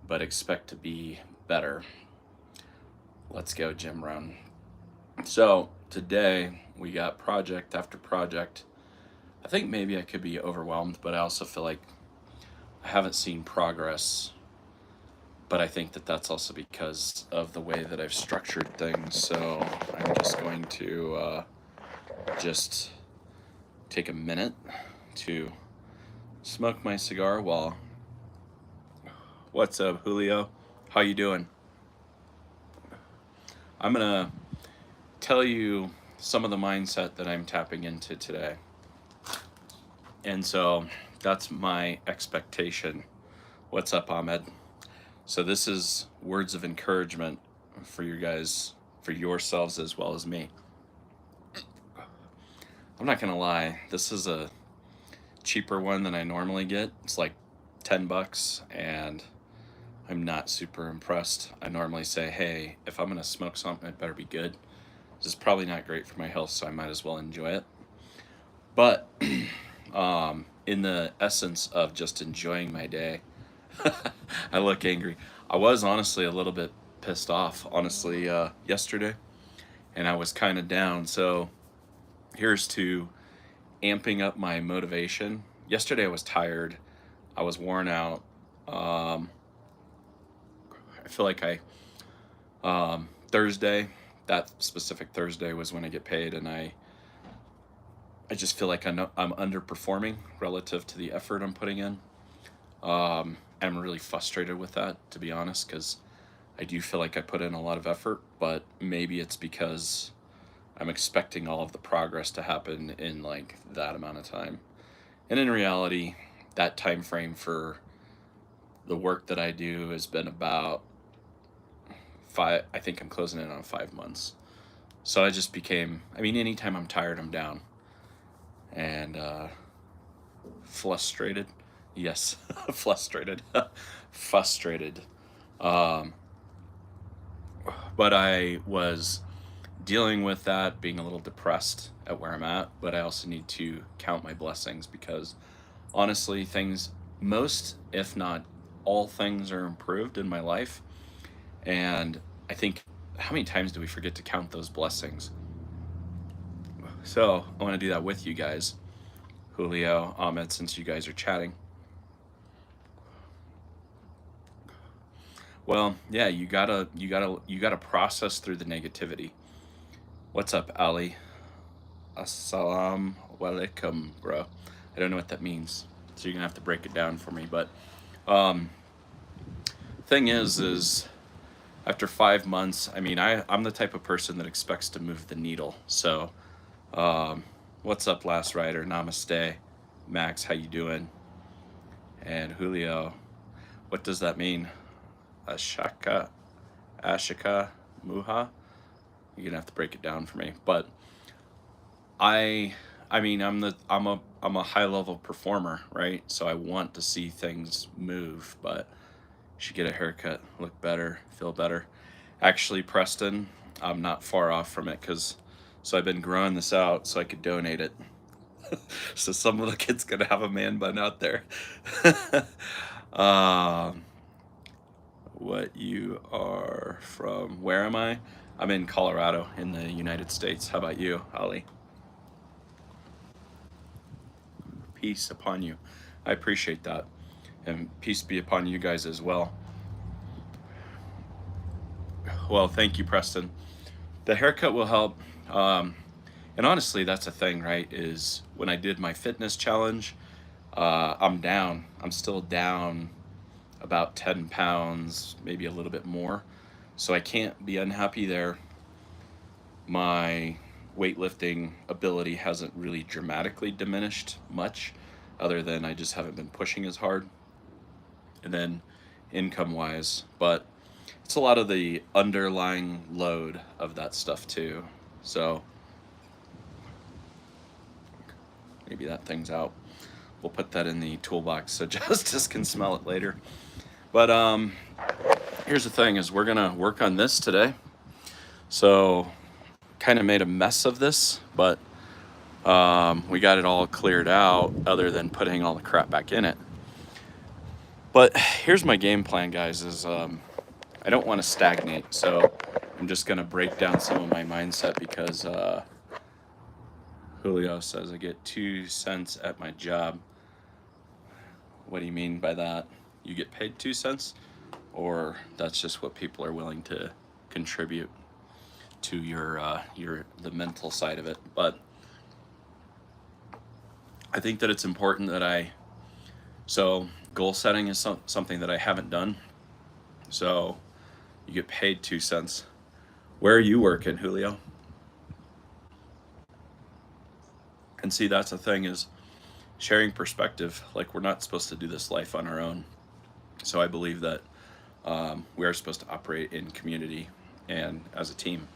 but expect to be better. Let's go, Jim Rohn. So today we got project after project. I think maybe I could be overwhelmed, but I also feel like I haven't seen progress. But I think that that's also because of the way that I've structured things. So I'm just going to just take a minute to smoke my cigar while. What's up, Julio? How you doing? I'm gonna tell you some of the mindset that I'm tapping into today. And so that's my expectation. What's up, Ahmed? So this is words of encouragement for you guys, for yourselves as well as me. I'm not gonna lie, this is a cheaper one than I normally get. It's like $10, and I'm not super impressed. I normally say, hey, if I'm gonna smoke something, it better be good. This is probably not great for my health, so I might as well enjoy it. But in the essence of just enjoying my day, I look angry. I was honestly a little bit pissed off, honestly, yesterday, and I was kind of down. So here's to amping up my motivation. Yesterday I was tired. I was worn out. Um, I feel like Thursday, that specific Thursday was when I get paid, and I just feel like I'm underperforming relative to the effort I'm putting in. I'm really frustrated with that, to be honest, because I do feel like I put in a lot of effort, but maybe it's because I'm expecting all of the progress to happen in like that amount of time. And in reality, that time frame for the work that I do has been about five. I think I'm closing in on 5 months. So I just became. I mean, anytime I'm tired, I'm down and frustrated. Yes, frustrated, frustrated. Um, but I was dealing with that, being a little depressed at where I'm at. But I also need to count my blessings because honestly, things, most, if not all things, are improved in my life. And I think, how many times do we forget to count those blessings? So I want to do that with you guys, Julio, Ahmed, since you guys are chatting. Well, yeah, you gotta process through the negativity. What's up, Ali? Assalamu alaikum, bro. I don't know what that means, so you're gonna have to break it down for me. But um, thing is after 5 months, I mean, I'm the type of person that expects to move the needle. So, um, what's up, Last Rider? Namaste, Max. How you doing? And Julio, what does that mean? Ashaka, Ashika, Muha. You're gonna have to break it down for me. But I I mean I'm a high level performer, right? So I want to see things move, but you should get a haircut, look better, feel better. Actually, Preston, I'm not far off from it because so I've been growing this out so I could donate it. So some of the kids gonna have a man bun out there. um, what you are from? Where am I? I'm in Colorado in the United States. How about you, Ali? Peace upon you. I appreciate that. And peace be upon you guys as well. Well, thank you, Preston. The haircut will help. Um, and honestly, that's a thing, right? Is when I did my fitness challenge, I'm down. I'm still down about 10 pounds, maybe a little bit more. So I can't be unhappy there. My weightlifting ability hasn't really dramatically diminished much, other than I just haven't been pushing as hard. And then income wise, but it's a lot of the underlying load of that stuff too. So maybe that thing's out. We'll put that in the toolbox so Justice can smell it later. But here's the thing: is we're gonna work on this today. So kind of made a mess of this, but we got it all cleared out, other than putting all the crap back in it. But here's my game plan, guys, is I don't want to stagnate. So I'm just going to break down some of my mindset because Julio says I get 2 cents at my job. What do you mean by that? You get paid 2 cents? Or that's just what people are willing to contribute to your the mental side of it. But I think that it's important that so goal setting is something that I haven't done. So you get paid 2 cents. Where are you working, Julio? And see, that's the thing, is sharing perspective. Like, we're not supposed to do this life on our own. So I believe that we are supposed to operate in community and as a team.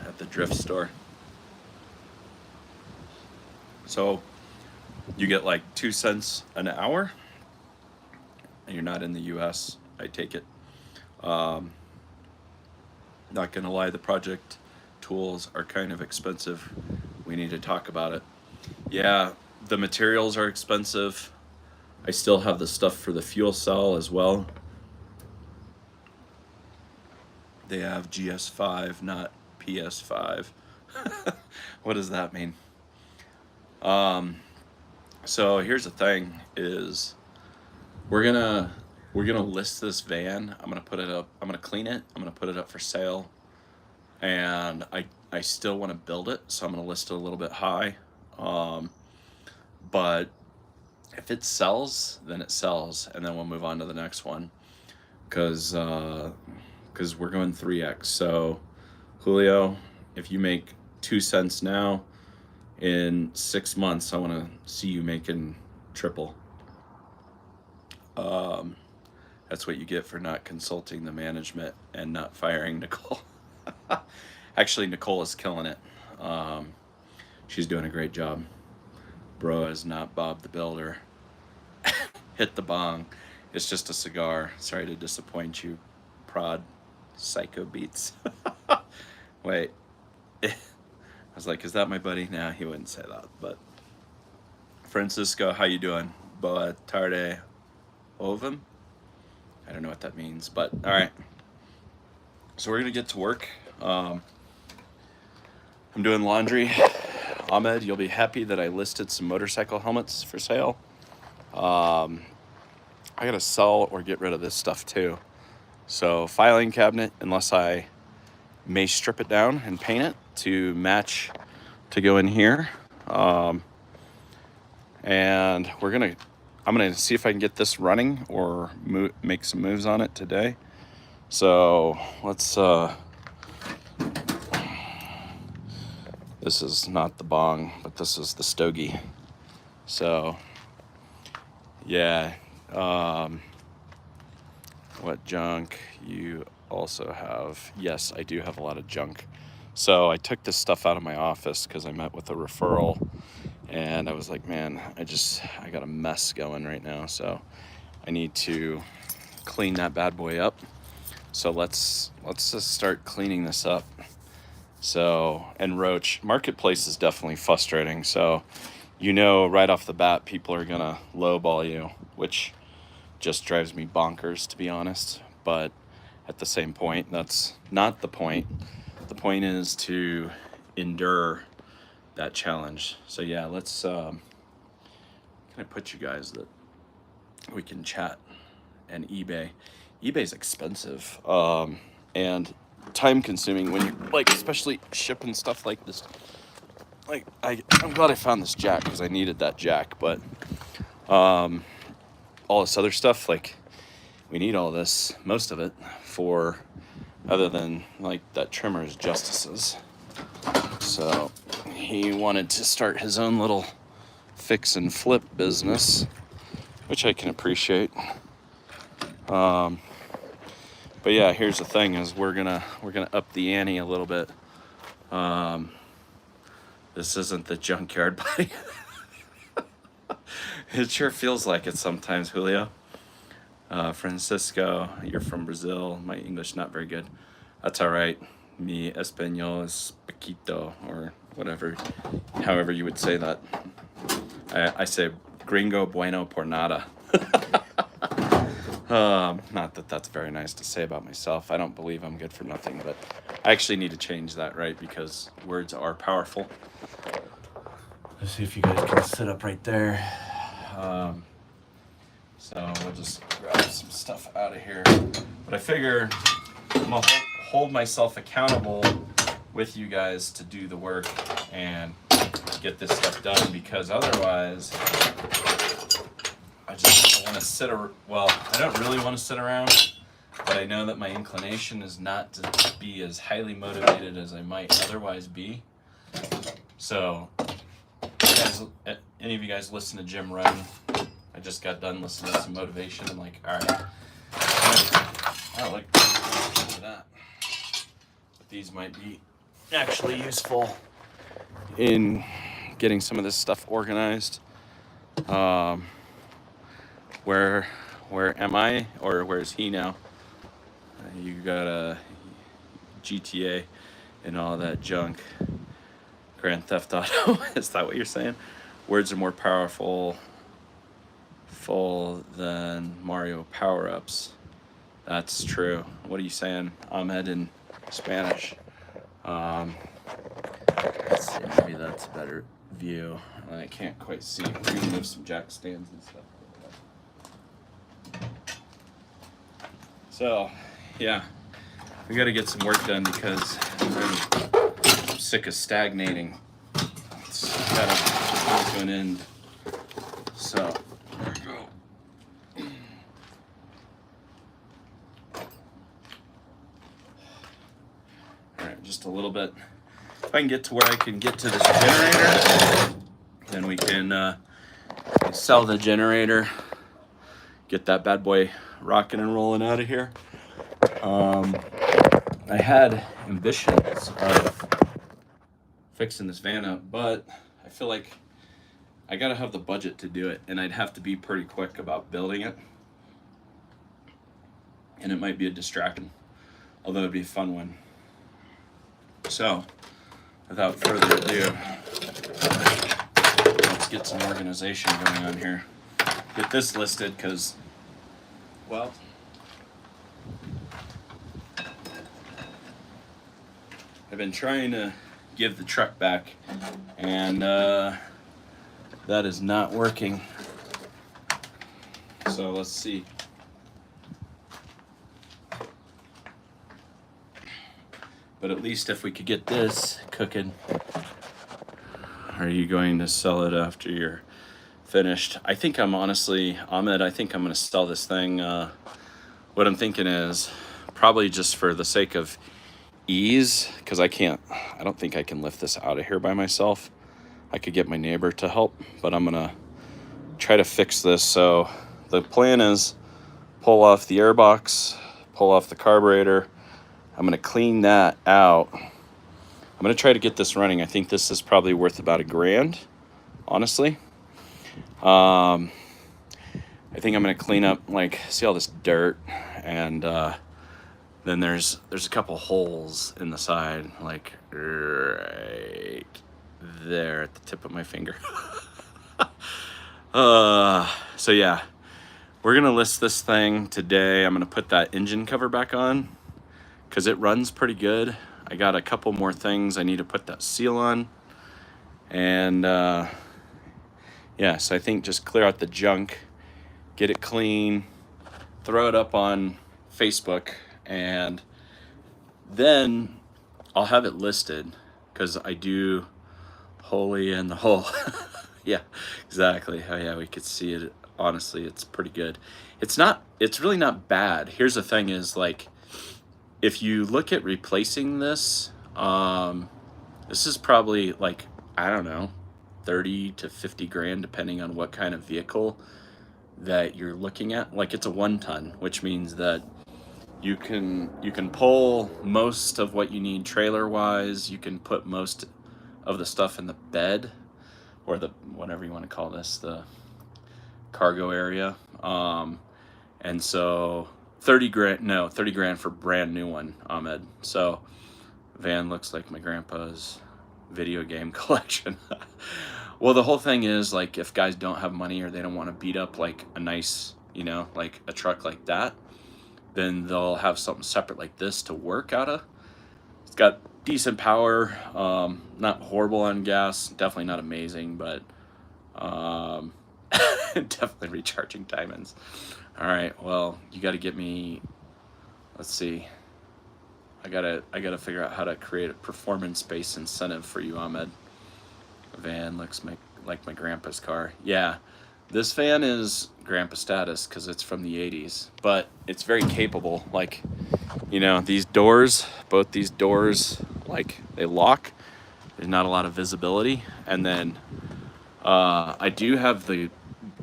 At the drift store. So you get like 2 cents an hour, and you're not in the US, I take it. Not gonna lie, the project tools are kind of expensive. We need to talk about it. Yeah, the materials are expensive. I still have the stuff for the fuel cell as well. They have GS5, not PS5. What does that mean? So here's the thing: is we're gonna list this van. I'm gonna put it up. I'm gonna clean it. I'm gonna put it up for sale, and I still want to build it, so I'm gonna list it a little bit high. But if it sells, then it sells, and then we'll move on to the next one, because we're going 3x. So Julio, if you make 2 cents now, in 6 months, I want to see you making triple. That's what you get for not consulting the management and not firing Nicole. Actually, Nicole is killing it. She's doing a great job. Bro is not Bob the Builder. Hit the bong. It's just a cigar. Sorry to disappoint you, prod psycho beats. Wait. I was like, is that my buddy? Nah, he wouldn't say that. But Francisco, how you doing? Boa tarde ovum? I don't know what that means, but all right. So we're gonna get to work. I'm doing laundry. Ahmed, you'll be happy that I listed some motorcycle helmets for sale. I gotta sell or get rid of this stuff too. So filing cabinet, unless I may strip it down and paint it to match to go in here. And I'm gonna see if I can get this running or make some moves on it today. So let's this is not the bong, but this is the stogie. So yeah, what junk you also have? Yes, I do have a lot of junk. So I took this stuff out of my office because I met with a referral, and I was like, man, I got a mess going right now. So I need to clean that bad boy up. So let's just start cleaning this up. So, and Roach, marketplace is definitely frustrating. So, right off the bat, people are gonna lowball you, which just drives me bonkers, to be honest. But at the same point, that's not the point. The point is to endure that challenge. So yeah, let's can I put you guys that we can chat. And eBay's expensive, and time consuming when you're like, especially shipping stuff like this. Like, I'm glad I found this jack because I needed that jack, but all this other stuff, like, we need all this, most of it, for other than like that trimmer's justices. So he wanted to start his own little fix and flip business, which I can appreciate. But yeah, here's the thing: is we're gonna up the ante a little bit. This isn't the junkyard buddy. It sure feels like it sometimes, Julio. Francisco, you're from Brazil. My English not very good. That's all right. Mi español es poquito, or whatever, however you would say that. I say Gringo bueno por nada. Not that that's very nice to say about myself. I don't believe I'm good for nothing, but I actually need to change that, right? Because words are powerful. Let's see if you guys can sit up right there. So we'll just grab some stuff out of here. But I figure I'm gonna hold myself accountable with you guys to do the work and get this stuff done, because otherwise I want to sit well, I don't really want to sit around, but I know that my inclination is not to be as highly motivated as I might otherwise be. So, any of you guys listen to Jim Run? I just got done listening to some motivation. I'm like, all right, I like that. But these might be actually useful in getting some of this stuff organized. Where am I, or where's he now? You got a GTA and all that junk. Grand Theft Auto. Is that what you're saying? Words are more powerful than Mario power-ups. That's true. What are you saying, Ahmed, in Spanish? Let's see, maybe that's a better view. I can't quite see. We're gonna move some jack stands and stuff. So, yeah, we got to get some work done because I'm sick of stagnating. It's got to come to an end. So, there we go. All right, just a little bit. If I can get to where I can get to this generator, then we can sell the generator, get that bad boy rocking and rolling out of here. I had ambitions of fixing this van up, but I feel like I gotta have the budget to do it, and I'd have to be pretty quick about building it, and it might be a distraction, although it'd be a fun one. So, without further ado, let's get some organization going on here. Get this listed, because, well, I've been trying to give the truck back, and that is not working. So let's see. But at least if we could get this cooking. Are you going to sell it after you're finished? I think I'm honestly, Ahmed, I think I'm going to sell this thing. What I'm thinking is probably just for the sake of ease, because I don't think I can lift this out of here by myself. I could get my neighbor to help, but I'm going to try to fix this. So the plan is pull off the airbox, pull off the carburetor. I'm going to clean that out. I'm going to try to get this running. I think this is probably worth about $1,000, honestly. I think I'm going to clean up, like, see all this dirt, and then there's a couple holes in the side, like right there at the tip of my finger. So yeah, we're gonna list this thing today. I'm gonna put that engine cover back on because it runs pretty good. I got a couple more things I need to put that seal on, and yeah, so I think just clear out the junk, get it clean, throw it up on Facebook, and then I'll have it listed, because I do Holy in the Hole. Yeah, exactly. Oh yeah, we could see it. Honestly, it's pretty good. It's really not bad. Here's the thing is, like, if you look at replacing this, this is probably, like, I don't know, 30 to 50 grand, depending on what kind of vehicle that you're looking at. Like, it's a 1-ton, which means that you can pull most of what you need trailer wise. You can put most of the stuff in the bed, or the, whatever you want to call this, the cargo area. And so 30 grand for brand new one, Ahmed. So van looks like my grandpa's video game collection. Well, the whole thing is like if guys don't have money or they don't want to beat up like a nice, like a truck like that, then they'll have something separate like this to work out of. It's got decent power, not horrible on gas, definitely not amazing, but definitely recharging diamonds. All right, well, you got to get me. Let's see. I gotta figure out how to create a performance-based incentive for you, Ahmed. Van looks like my grandpa's car. Yeah, this van is grandpa status because it's from the 80s, but it's very capable. Like, these doors, both these doors, like they lock. There's not a lot of visibility. And then I do have the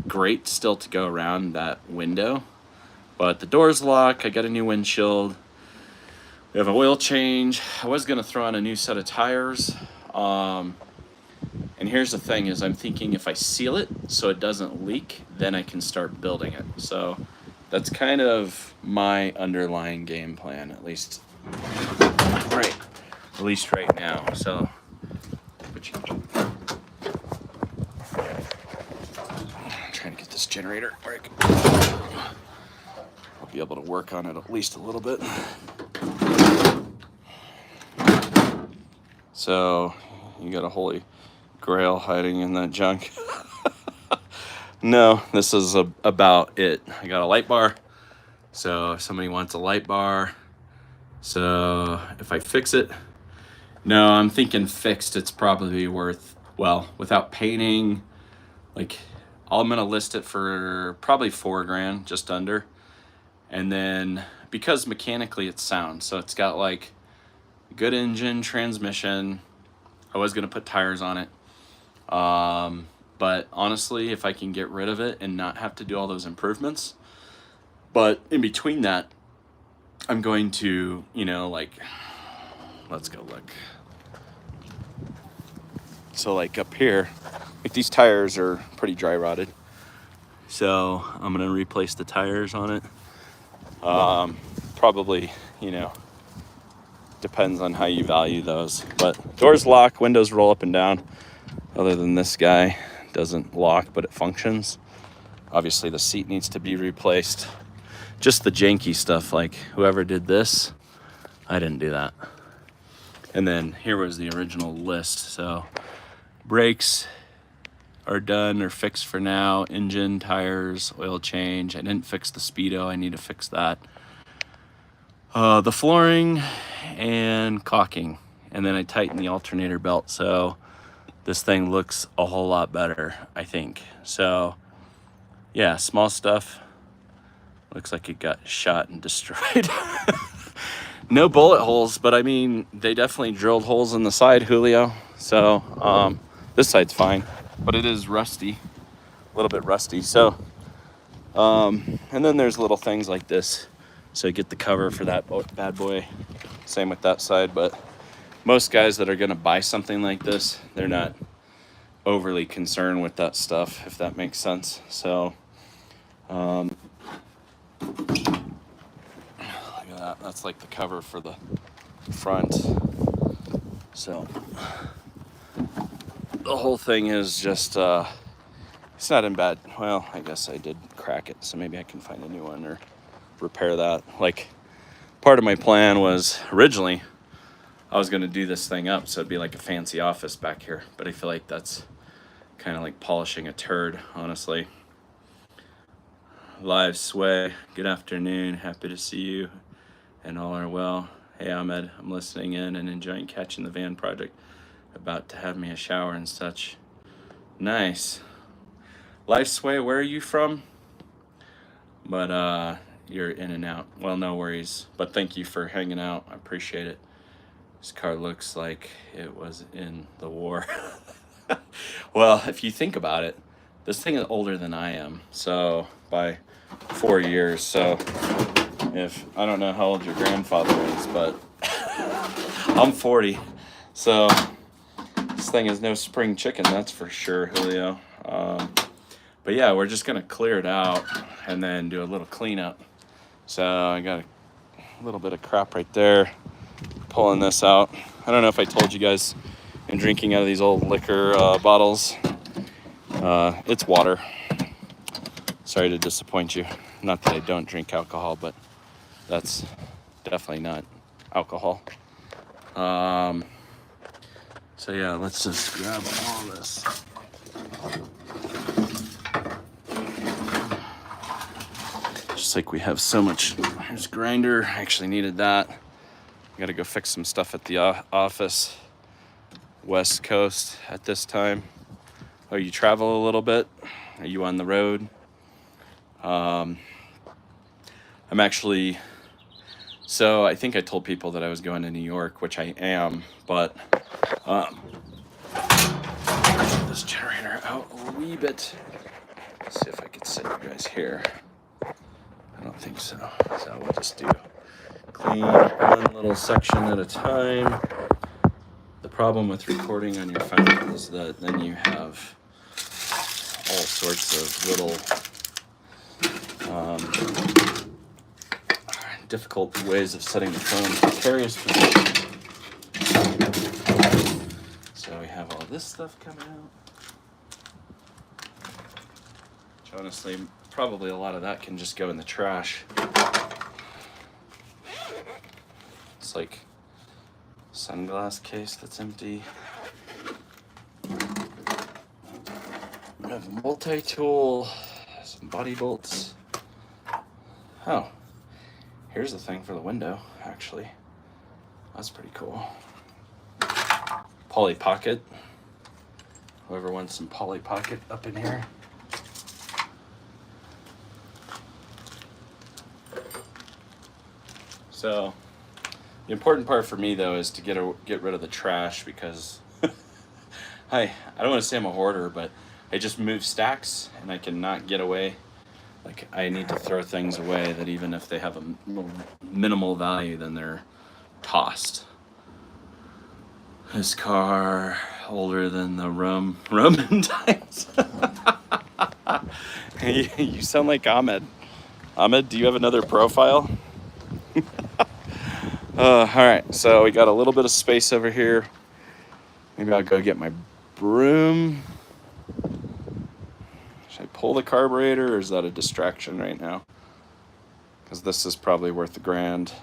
grate still to go around that window, but the doors lock. I got a new windshield. We have an oil change. I was gonna throw on a new set of tires. And here's the thing is I'm thinking if I seal it so it doesn't leak, then I can start building it. So that's kind of my underlying game plan, at least right now. So I'm trying to get this generator working. I'll be able to work on it at least a little bit. So you got a holy grail hiding in that junk. No, this is about it. I got a light bar. So if somebody wants a light bar, so if I fix it, no, I'm thinking fixed, it's probably worth, well, without painting, like I'm gonna list it for probably $4,000, just under. And then because mechanically it's sound, so it's got like good engine, transmission. I was gonna put tires on it. But honestly, if I can get rid of it and not have to do all those improvements, but in between that, I'm going to, like, let's go look. So like up here, like these tires are pretty dry rotted. So I'm going to replace the tires on it. Probably, depends on how you value those, but doors lock, windows roll up and down. Other than this guy doesn't lock, but it functions. Obviously the seat needs to be replaced. Just the janky stuff, like whoever did this, I didn't do that. And then here was the original list. So brakes are done or fixed for now. Engine, tires, oil change. I didn't fix the speedo, I need to fix that. The flooring and caulking. And then I tightened the alternator belt, so this thing looks a whole lot better, I think. So yeah, small stuff. Looks like it got shot and destroyed. No bullet holes, but I mean, they definitely drilled holes in the side, Julio. So this side's fine, but it is rusty, a little bit rusty. So, and then there's little things like this. So you get the cover for that bad boy. Same with that side, but most guys that are gonna buy something like this, they're not overly concerned with that stuff, if that makes sense. So, look at that. That's like the cover for the front. So the whole thing is just, it's not in bad. Well, I guess I did crack it, so maybe I can find a new one or repair that. Like, part of my plan was originally I was going to do this thing up so it'd be like a fancy office back here, but I feel like that's kind of like polishing a turd, honestly. Live Sway, good afternoon, happy to see you and all are well. Hey Ahmed, I'm listening in and enjoying catching the van project. About to have me a shower and such. Nice. Live Sway, where are you from? But you're in and out. Well, no worries, but thank you for hanging out, I appreciate it. This car looks like it was in the war. Well, if you think about it, this thing is older than I am, so by 4 years. So if I don't know how old your grandfather is, but I'm 40, so this thing is no spring chicken, that's for sure, Julio. But yeah, we're just gonna clear it out and then do a little cleanup. So I got a little bit of crap right there. Pulling this out. I don't know if I told you guys, I'm drinking out of these old liquor bottles. It's water. Sorry to disappoint you. Not that I don't drink alcohol, but that's definitely not alcohol. So yeah, let's just grab all this. Just like we have so much. Here's grinder. I actually needed that. I gotta go fix some stuff at the office. West Coast at this time. Oh, you travel a little bit? Are you on the road? I'm actually, so I think I told people that I was going to New York, which I am, but get this generator out a wee bit. Let's see if I can set you guys here. I don't think so. So we'll just do clean one little section at a time. The problem with recording on your phone is that then you have all sorts of little difficult ways of setting the phone in precarious position. So we have all this stuff coming out. Which honestly, probably a lot of that can just go in the trash. It's like a sunglass case that's empty. We have a multi-tool, some body bolts. Oh, here's the thing for the window, actually. That's pretty cool. Poly Pocket. Whoever wants some Poly Pocket up in here. So, the important part for me though is to get rid of the trash because I don't want to say I'm a hoarder, but I just move stacks and I cannot get away. Like I need to throw things away that even if they have a minimal value, then they're tossed. This car older than the Roman times. You sound like Ahmed. Ahmed, do you have another profile? All right, so we got a little bit of space over here. Maybe I'll go get my broom. Should I pull the carburetor or is that a distraction right now? Because this is probably worth $1,000.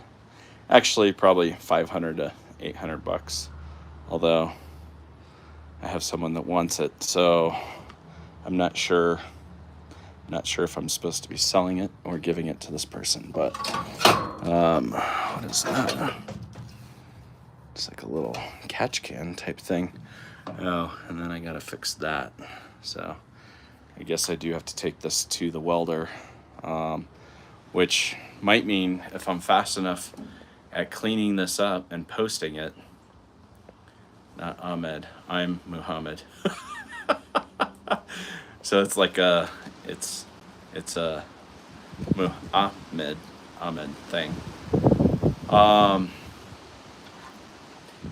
Actually, probably 500 to 800 bucks. Although I have someone that wants it, so I'm not sure. Not sure if I'm supposed to be selling it or giving it to this person, but what is that? It's like a little catch can type thing. Oh, and then I gotta fix that. So I guess I do have to take this to the welder, which might mean if I'm fast enough at cleaning this up and posting it, not Ahmed, I'm Muhammad. So it's like it's a Ahmed thing.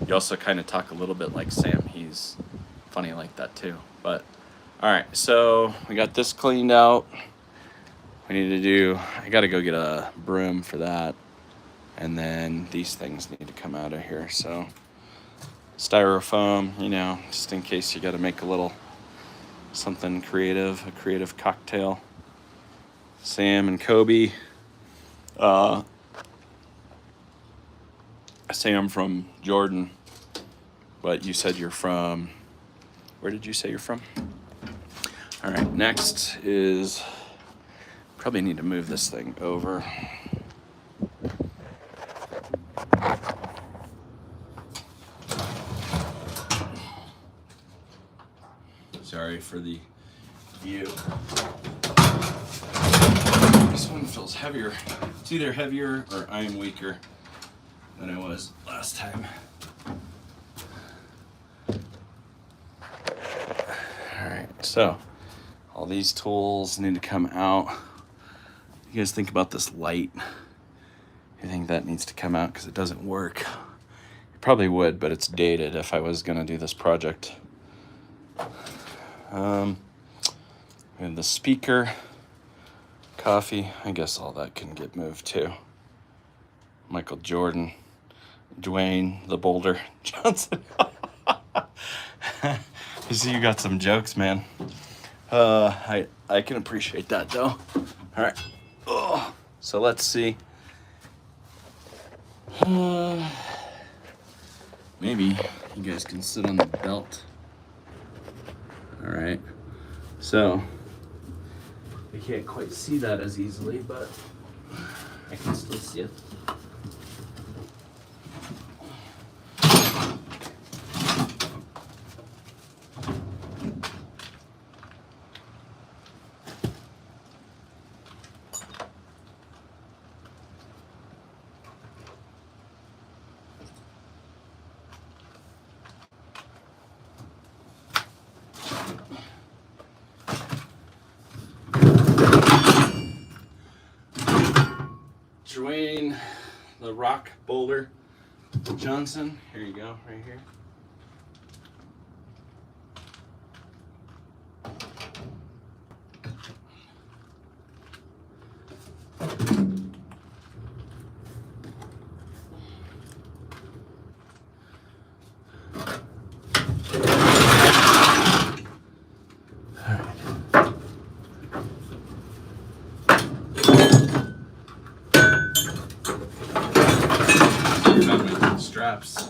You also kind of talk a little bit like Sam. He's funny like that too. But all right, so we got this cleaned out. We need to do, I got to go get a broom for that. And then these things need to come out of here. So styrofoam, you know, just in case you got to make a little something creative, a creative cocktail. Sam and Kobe. Sam from Jordan, but you said you're from, where did you say you're from? All right, next is, probably need to move this thing over. Sorry for the view. This one feels heavier. It's either heavier or I am weaker than I was last time. All right, so all these tools need to come out. You guys think about this light. You think that needs to come out because it doesn't work. It probably would, but it's dated if I was gonna do this project. And the speaker, coffee, I guess all that can get moved too. Michael Jordan, Dwayne the Boulder Johnson. You see, you got some jokes, man. I can appreciate that though. All right. Oh, so let's see. Maybe you guys can sit on the belt. All right. So I can't quite see that as easily, but I can still see it. Dwayne, the Rock Boulder Johnson. Here you go, right here. Straps.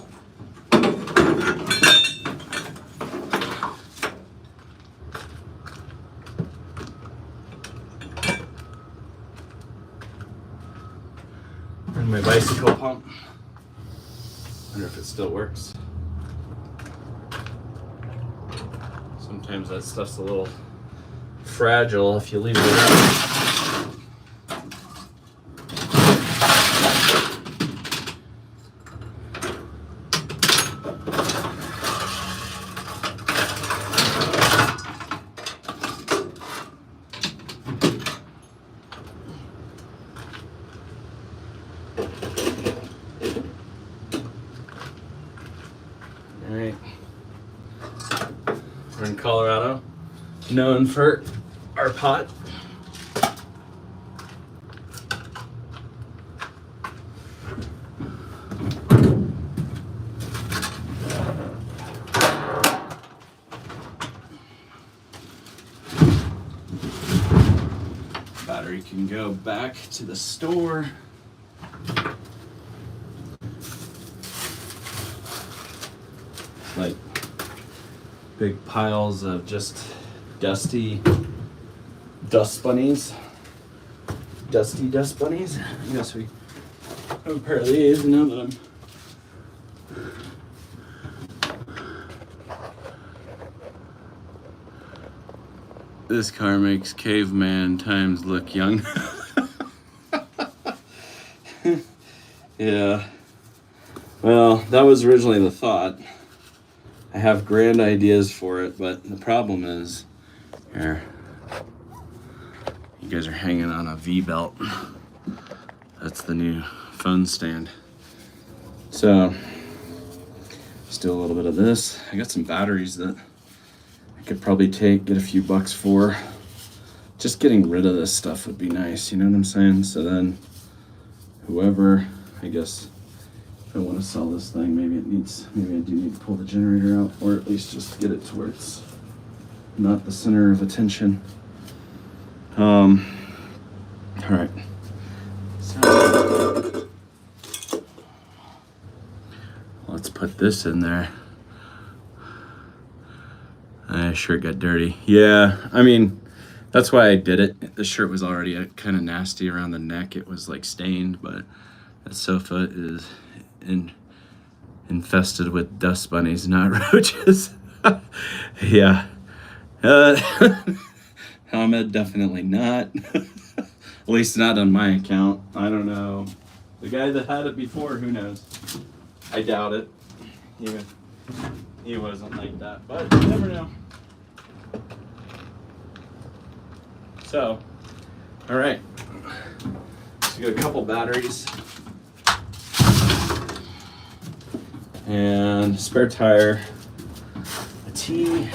And my bicycle pump. Wonder if it still works. Sometimes that stuff's a little fragile if you leave it around. Alright. We're in Colorado, known for our pot. Battery can go back to the store. Like big piles of just dusty dust bunnies. Dusty dust bunnies. I guess we have a pair of these now that I'm this car makes caveman times look young. Yeah. Well, that was originally the thought. I have grand ideas for it, but the problem is, here, you guys are hanging on a V-belt. That's the new phone stand. So, let's do a little bit of this. I got some batteries that I could probably get a few bucks for. Just getting rid of this stuff would be nice, you know what I'm saying? So then, whoever, I guess, if I want to sell this thing, maybe I do need to pull the generator out, or at least just get it to where it's not the center of attention. All right. So, let's put this in there. Shirt got dirty. Yeah, I mean, that's why I did it. The shirt was already kind of nasty around the neck. It was like stained, but that sofa is infested with dust bunnies, not roaches. Yeah. Ahmed, definitely not. At least not on my account. I don't know. The guy that had it before, who knows? I doubt it. He wasn't like that, but you never know. So, all right. So we got a couple batteries. And a spare tire, a T,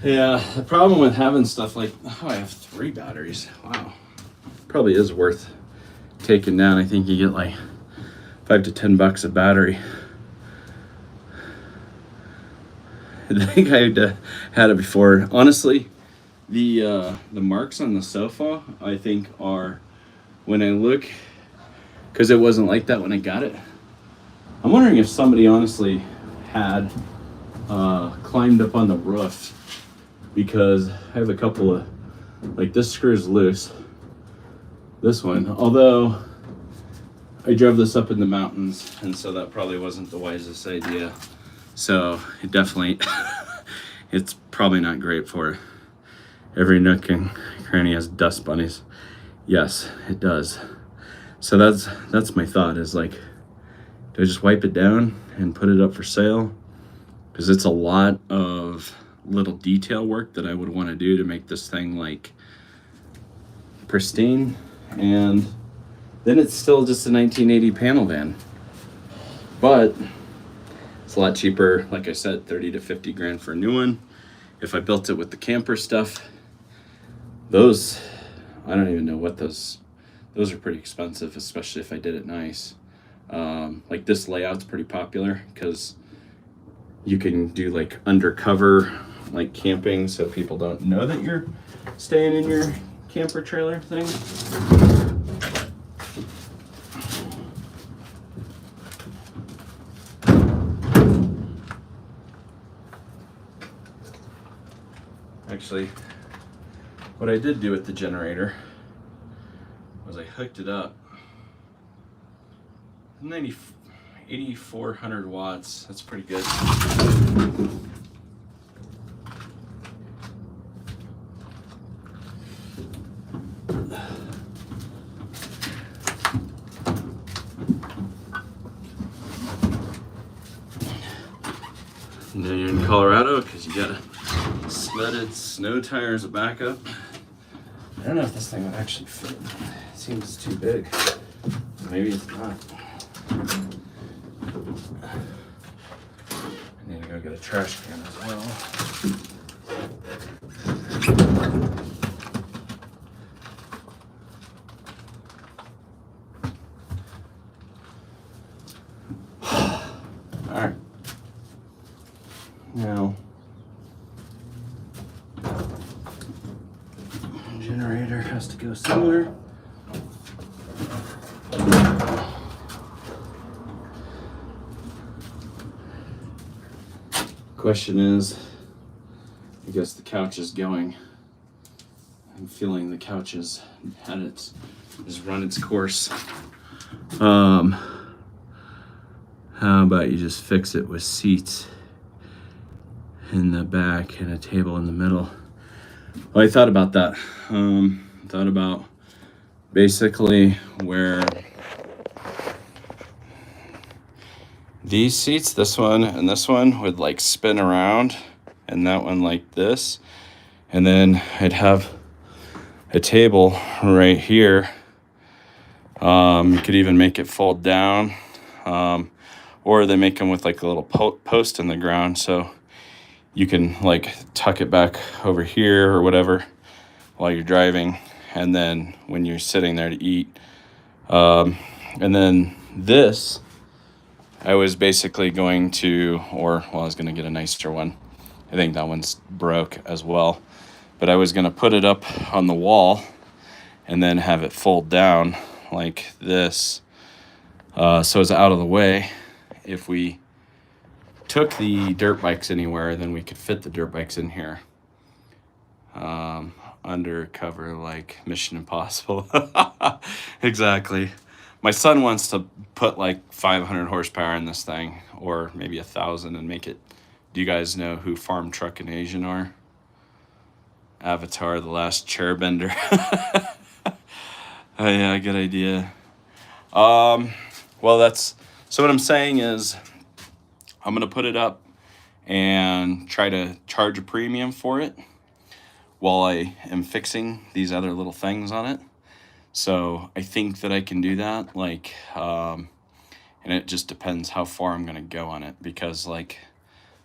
Yeah, the problem with having stuff like, oh, I have 3 batteries. Wow. Probably is worth taking down. I think you get like $5 to $10 a battery. I think I had it before. Honestly, the marks on the sofa, I think, are, when I look, because it wasn't like that when I got it. I'm wondering if somebody honestly had climbed up on the roof, because I have a couple of, like, this screw's loose. This one, although I drove this up in the mountains, and so that probably wasn't the wisest idea. So it definitely, it's probably not great for every nook and cranny has dust bunnies. Yes, it does. So that's my thought, is like, do I just wipe it down and put it up for sale? Because it's a lot of little detail work that I would want to do to make this thing like pristine, and then it's still just a 1980 panel van. But it's a lot cheaper, like I said, 30 to 50 grand for a new one. If I built it with the camper stuff, those, I don't even know what those are pretty expensive, especially if I did it nice. Like this layout's pretty popular because you can do like undercover, like camping, so people don't know that you're staying in your camper trailer thing. Actually, what I did do with the generator was I hooked it up. 8,400 watts. That's pretty good. And then you're in Colorado because you got a sledded snow tire as a backup. I don't know if this thing would actually fit. It seems too big. Maybe it's not. I need to go get a trash can as well. All right. Now, generator has to go somewhere. Question is, I guess the couch is going. I'm feeling the couch has run its course. How about you just fix it with seats in the back and a table in the middle? Well, I thought about that. Thought about basically where these seats, this one and this one, would like spin around, and that one like this. And then I'd have a table right here. You could even make it fold down. Or they make them with like a little post in the ground, so you can like tuck it back over here or whatever while you're driving, and then when you're sitting there to eat. And then this, I was basically going to, I was going to get a nicer one. I think that one's broke as well. But I was going to put it up on the wall and then have it fold down like this. So it's out of the way. If we took the dirt bikes anywhere, then we could fit the dirt bikes in here. Undercover, like Mission Impossible. Exactly. My son wants to put like 500 horsepower in this thing, or maybe 1,000, and make it. Do you guys know who Farm Truck and Asian are? Avatar, the Last Chairbender. Oh, yeah, good idea. Well, so what I'm saying is I'm going to put it up and try to charge a premium for it while I am fixing these other little things on it. So I think that I can do that, and it just depends how far I'm going to go on it, because like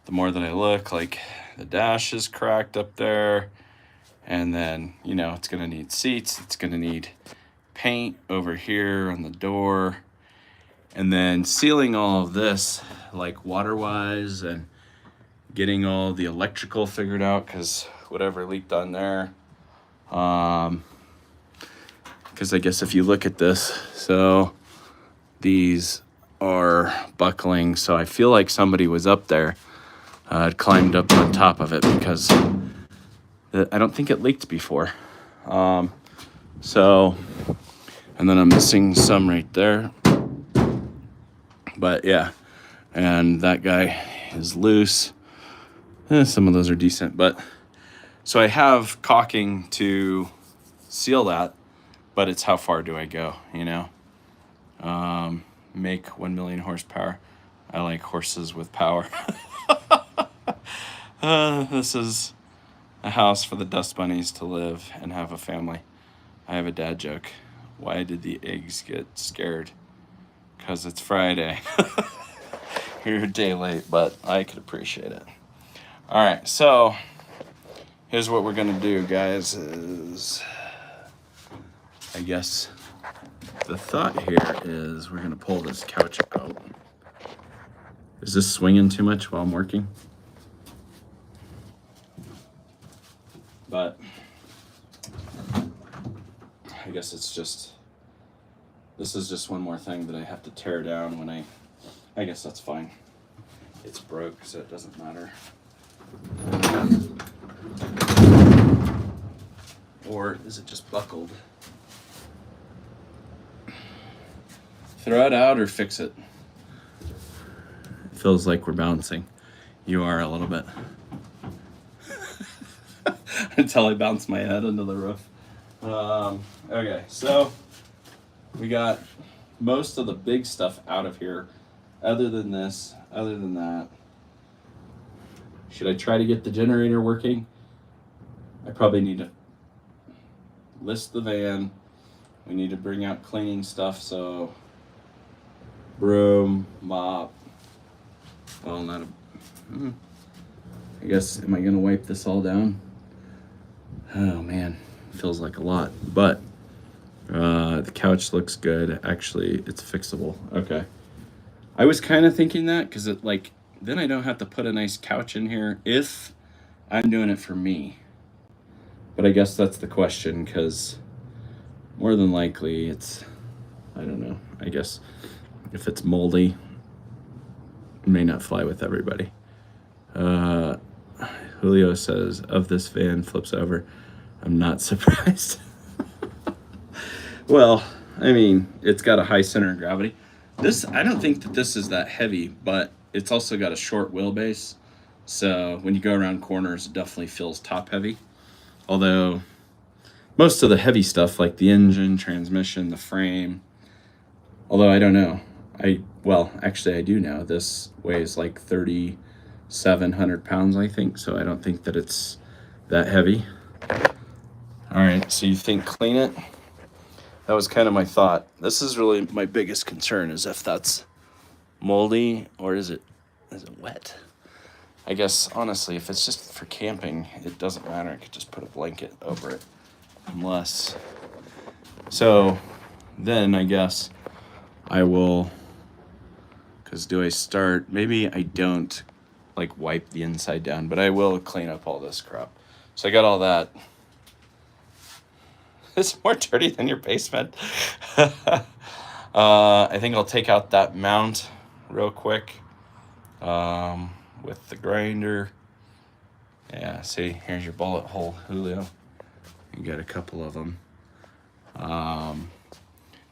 the more that I look, like the dash is cracked up there. And then, you know, it's going to need seats. It's going to need paint over here on the door. And then sealing all of this, like water-wise, and getting all the electrical figured out, because whatever leaked on there. Because I guess if you look at this, so these are buckling. So I feel like somebody was up there, climbed up on top of it, because I don't think it leaked before. So, and then I'm missing some right there. But yeah, and that guy is loose. Some of those are decent, but so I have caulking to seal that, but it's how far do I go, you know? Make 1 million horsepower. I like horses with power. This is a house for the dust bunnies to live and have a family. I have a dad joke. Why did the eggs get scared? Because it's Friday. You're a day late, but I could appreciate it. All right, so here's what we're gonna do, guys, is I guess the thought here is we're gonna pull this couch out. Is this swinging too much while I'm working? But I guess it's just, this is just one more thing that I have to tear down when I guess that's fine. It's broke, so it doesn't matter. Or is it just buckled? Throw it out or fix it. It feels like we're bouncing. You are a little bit. Until I bounce my head into the roof. Okay, so we got most of the big stuff out of here. Other than this, other than that. Should I try to get the generator working? I probably need to list the van. We need to bring out cleaning stuff, so broom, mop. Well, not a... I guess, am I gonna wipe this all down? Oh man, feels like a lot, but the couch looks good. Actually, it's fixable. Okay. I was kind of thinking that because it like, then I don't have to put a nice couch in here if I'm doing it for me. But I guess that's the question, because more than likely it's, I don't know, I guess if it's moldy, it may not fly with everybody. Julio says, of this van flips over, I'm not surprised. Well, I mean, it's got a high center of gravity. This, I don't think that this is that heavy, but it's also got a short wheelbase. So when you go around corners, it definitely feels top heavy. Although most of the heavy stuff, like the engine, transmission, the frame, although I don't know. Well, actually I do know. This weighs like 3,700 pounds, I think. So I don't think that it's that heavy. All right, so you think clean it? That was kind of my thought. This is really my biggest concern, is if that's moldy or is it wet? I guess, honestly, if it's just for camping, it doesn't matter. I could just put a blanket over it. Unless... So, then I guess I will... Because do I start... Maybe I don't, like, wipe the inside down, but I will clean up all this crap. So I got all that. It's more dirty than your basement. I think I'll take out that mount real quick with the grinder. Yeah, see, here's your bullet hole, Julio. You got a couple of them.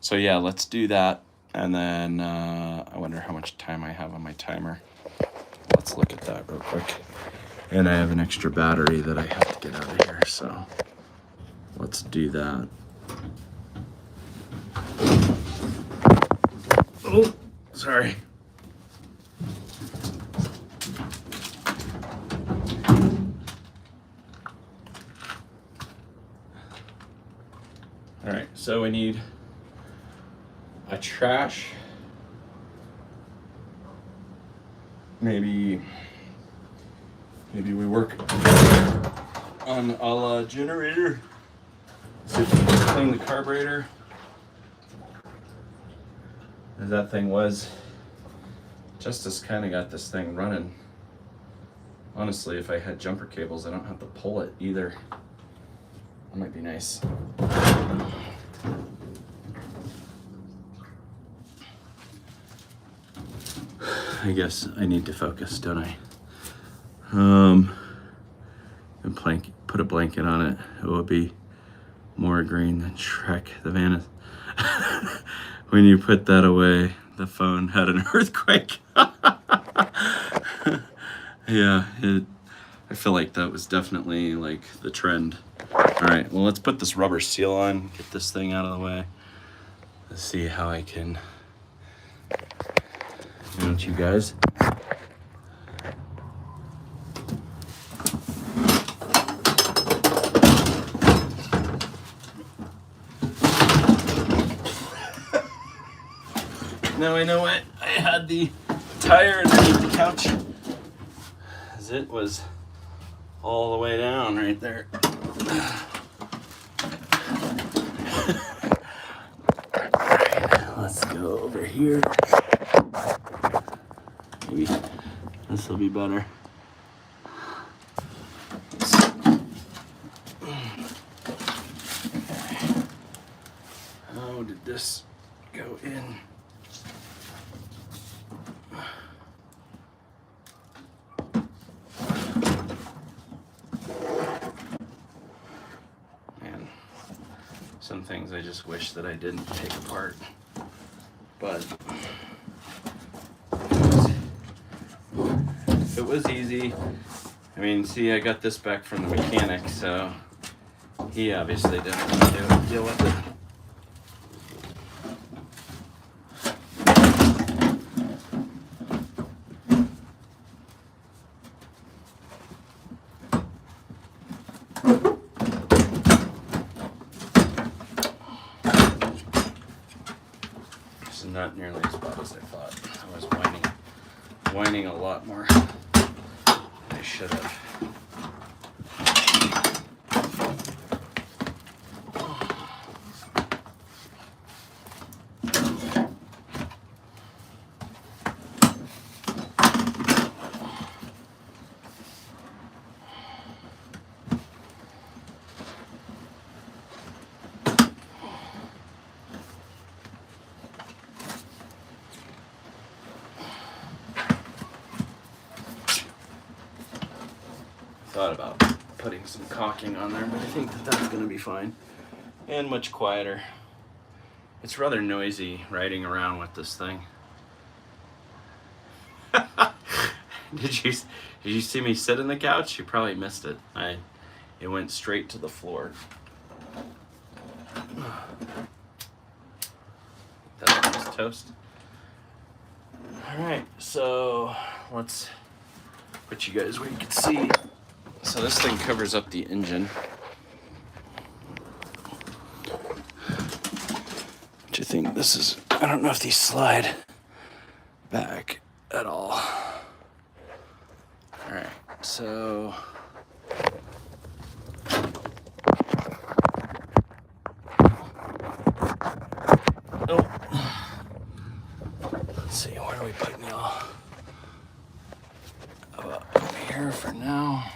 So yeah, let's do that. And then I wonder how much time I have on my timer. Let's look at that real quick. And I have an extra battery that I have to get out of here, so let's do that. Oh, sorry. All right, so we need a trash, maybe Maybe we work on a la generator. So clean the carburetor. As that thing was, Justice kind of got this thing running. Honestly, if I had jumper cables, I don't have to pull it either. That might be nice. I guess I need to focus, don't I? And put a blanket on it. It will be more green than Shrek. The van is. When you put that away, the phone had an earthquake. Yeah, I feel like that was definitely like the trend. All right, well, let's put this rubber seal on, get this thing out of the way. Let's see how I can mount you guys. Now I know what I had the tire underneath the couch, as it was all the way down right there. Alright, let's go over here. Maybe this will be better. How did this go in? Some things I just wish that I didn't take apart, but it was easy. I mean, see, I got this back from the mechanic, so he obviously didn't want to deal with it. Not nearly as bad as I thought. I was whining a lot more than I should have. Thought about putting some caulking on there, but I think that that's going to be fine and much quieter. It's rather noisy riding around with this thing. Did you see me sit in the couch? You probably missed it. It went straight to the floor. That was toast. All right, so let's put you guys where you can see. So this thing covers up the engine. Which I think this is, I don't know if these slide back at all. All right, so. Oh. Let's see, where are we putting y'all? Over here for now.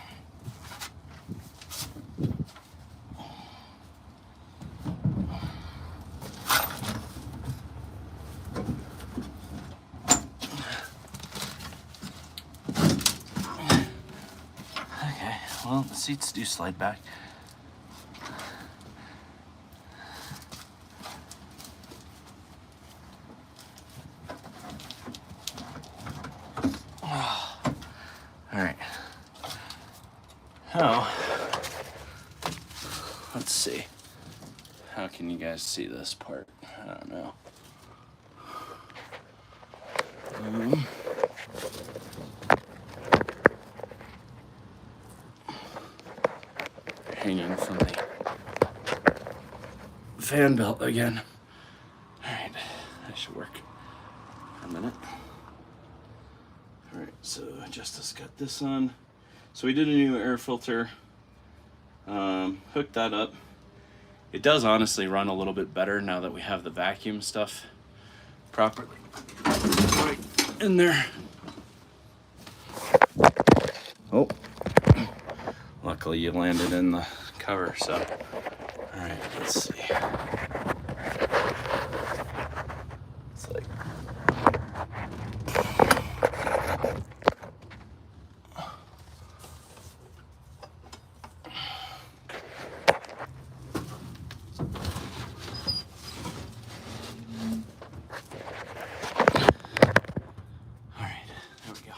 Well, the seats do slide back. Oh. All right. Now, let's see. How can you guys see this part? I don't know. Hanging from the fan belt again. All right, that should work for a minute. All right, so Justice got this on. So we did a new air filter, hooked that up. It does honestly run a little bit better now that we have the vacuum stuff properly right in there. Oh, luckily you landed in the cover, so. All right, let's see. It's like, all right, there we go.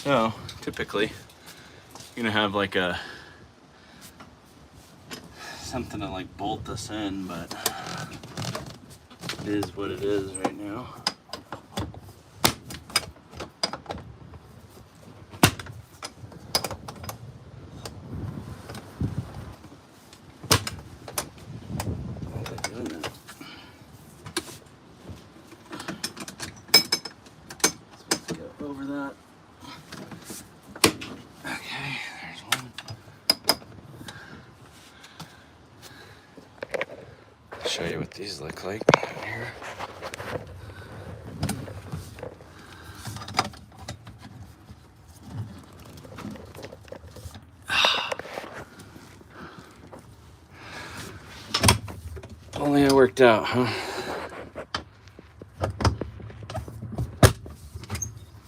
So typically you're gonna have like something to like bolt this in, but it is what it is right now. Over that. Okay, there's one. I'll show you what these look like here. Only it worked out, huh?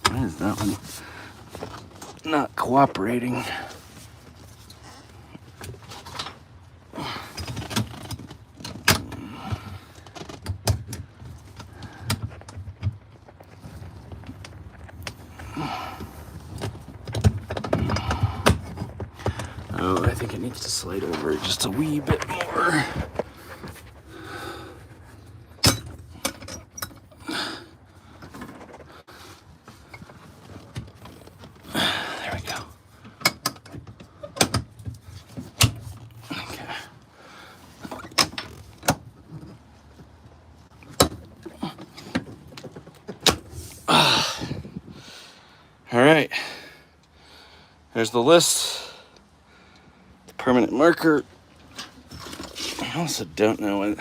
Why is that one not cooperating? Oh, I think it needs to slide over just a wee bit more. There we go. Okay. All right. There's the list. The permanent marker. I also don't know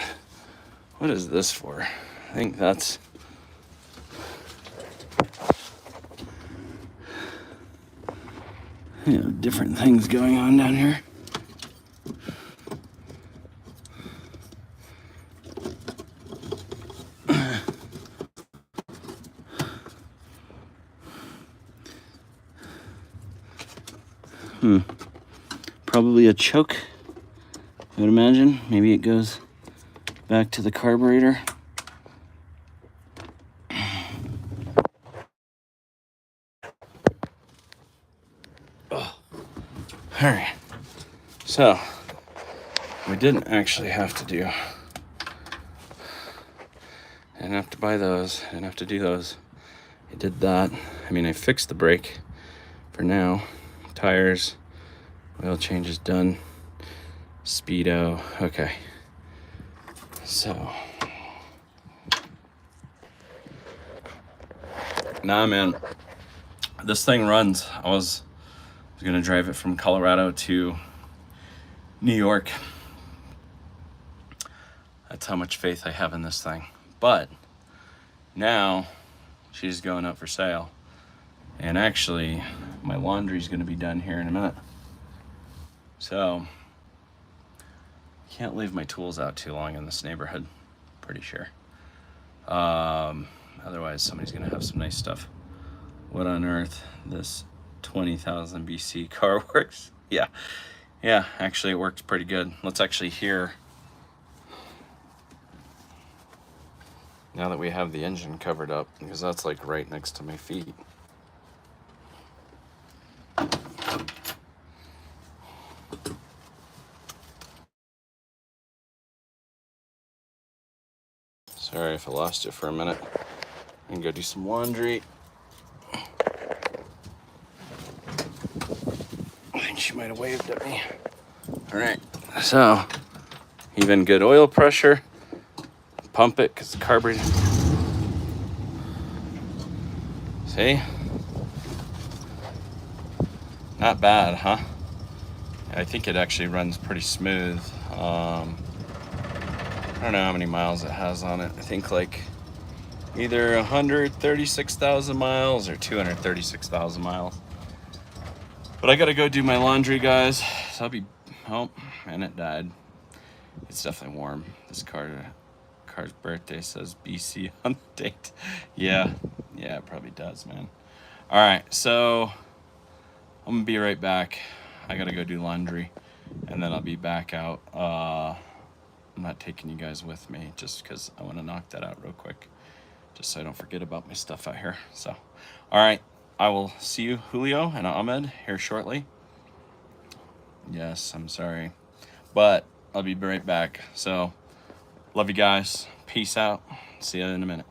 what is this for. I think that's different things going on down here. Probably a choke, I would imagine. Maybe it goes back to the carburetor. Oh. All right, so we didn't actually have to do, I didn't have to buy those, I didn't have to do those. I did that. I mean, I fixed the brake for now. Tires, oil change is done. Speedo, okay. So, nah, man, this thing runs. I was gonna drive it from Colorado to New York. That's how much faith I have in this thing. But now she's going up for sale. And actually, my laundry's gonna be done here in a minute. So, can't leave my tools out too long in this neighborhood, pretty sure. Otherwise, somebody's gonna have some nice stuff. What on earth? This 20,000 BC car works? Yeah, actually it works pretty good. Let's actually hear, now that we have the engine covered up, because that's like right next to my feet. Sorry if I lost you for a minute. I'm gonna go do some laundry. I think she might have waved at me. All right, so even good oil pressure. Pump it because the carburetor. See? Not bad, huh? I think it actually runs pretty smooth. I don't know how many miles it has on it. I think like either 136,000 miles or 236,000 miles. But I gotta go do my laundry, guys. So I'll be, oh, and it died. It's definitely warm. This car's birthday says BC on the date. Yeah, it probably does, man. All right, so I'm gonna be right back. I gotta go do laundry, and then I'll be back out. I'm not taking you guys with me just because I want to knock that out real quick, just so I don't forget about my stuff out here. So, all right, I will see you, Julio and Ahmed, here shortly. Yes, I'm sorry, but I'll be right back. So, love you guys. Peace out. See you in a minute.